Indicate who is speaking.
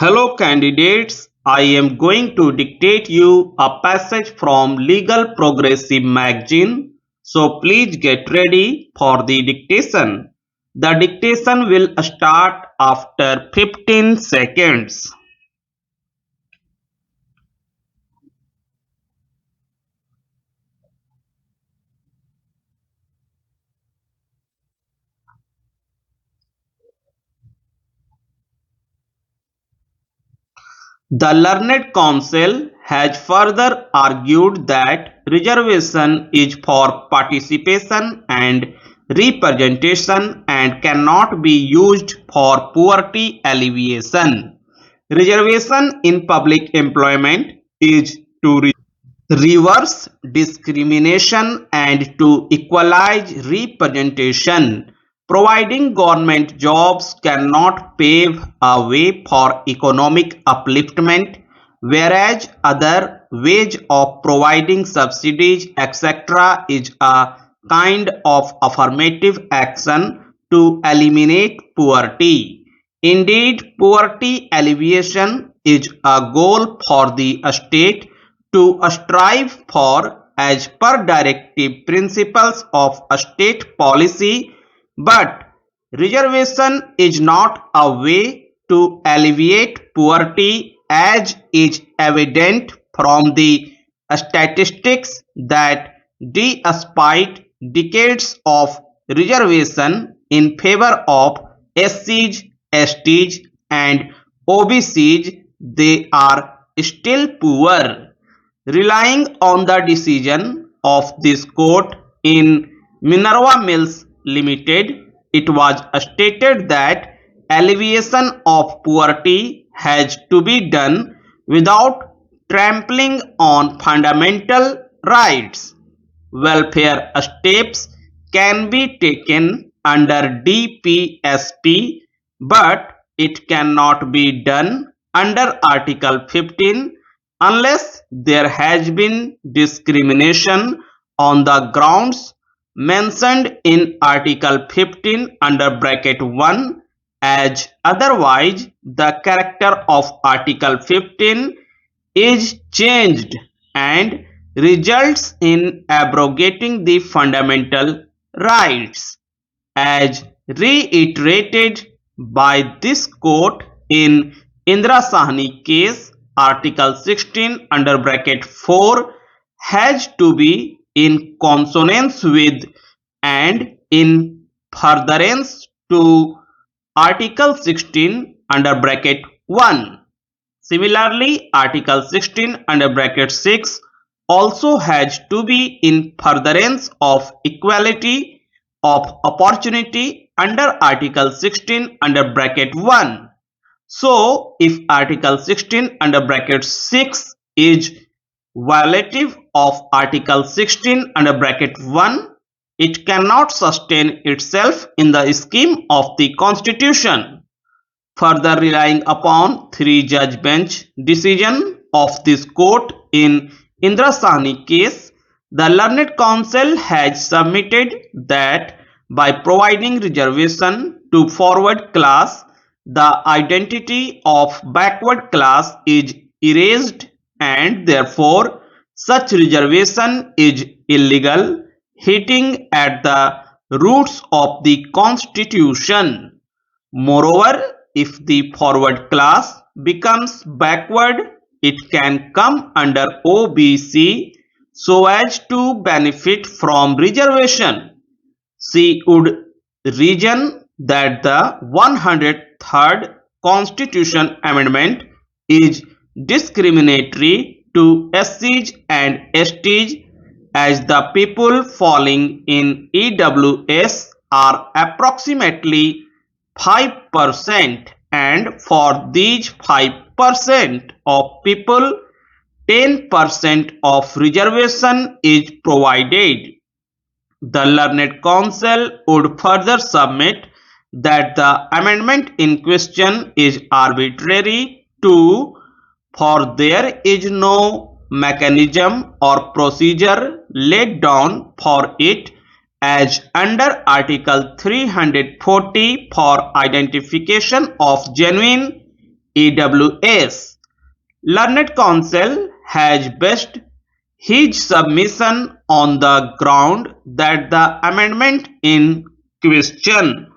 Speaker 1: Hello candidates, I am going to dictate you a passage from Legal Progressive magazine. So please get ready for the dictation. The dictation will start after 15 seconds. The Learned Counsel has further argued that reservation is for participation and representation and cannot be used for poverty alleviation. Reservation in public employment is to reverse discrimination and to equalize representation. Providing government jobs cannot pave a way for economic upliftment, whereas other ways of providing subsidies, etc., is a kind of affirmative action to eliminate poverty. Indeed, poverty alleviation is a goal for the state to strive for as per directive principles of state policy, but reservation is not a way to alleviate poverty, as is evident from the statistics that despite decades of reservation in favor of SCs, STs and OBCs, they are still poor. Relying on the decision of this court in Minerva Mills Limited, it was stated that alleviation of poverty has to be done without trampling on fundamental rights. Welfare steps can be taken under DPSP, but it cannot be done under Article 15 unless there has been discrimination on the grounds mentioned in Article 15 under bracket 1, as otherwise the character of Article 15 is changed and results in abrogating the fundamental rights, as reiterated by this court in Indra Sahni case. Article 16 under bracket 4 has to be in consonance with and in furtherance to Article 16 under bracket 1. Similarly, Article 16 under bracket 6 also has to be in furtherance of equality of opportunity under Article 16 under bracket 1. So, if Article 16 under bracket 6 is violative of Article 16 under bracket 1, it cannot sustain itself in the scheme of the Constitution. Further, relying upon three-judge bench decision of this court in Indra Sahni case, the Learned Counsel has submitted that by providing reservation to forward class, the identity of backward class is erased and therefore such reservation is illegal, hitting at the roots of the Constitution. Moreover, if the forward class becomes backward, it can come under OBC so as to benefit from reservation. She would reason that the 103rd Constitution Amendment is discriminatory to SCs and STs, as the people falling in EWS are approximately 5%, and for these 5% of people 10% of reservation is provided. The Learned Counsel would further submit that the amendment in question is arbitrary too, for there is no mechanism or procedure laid down for it, as under Article 340 for identification of genuine EWS. Learned Counsel has based his submission on the ground that the amendment in question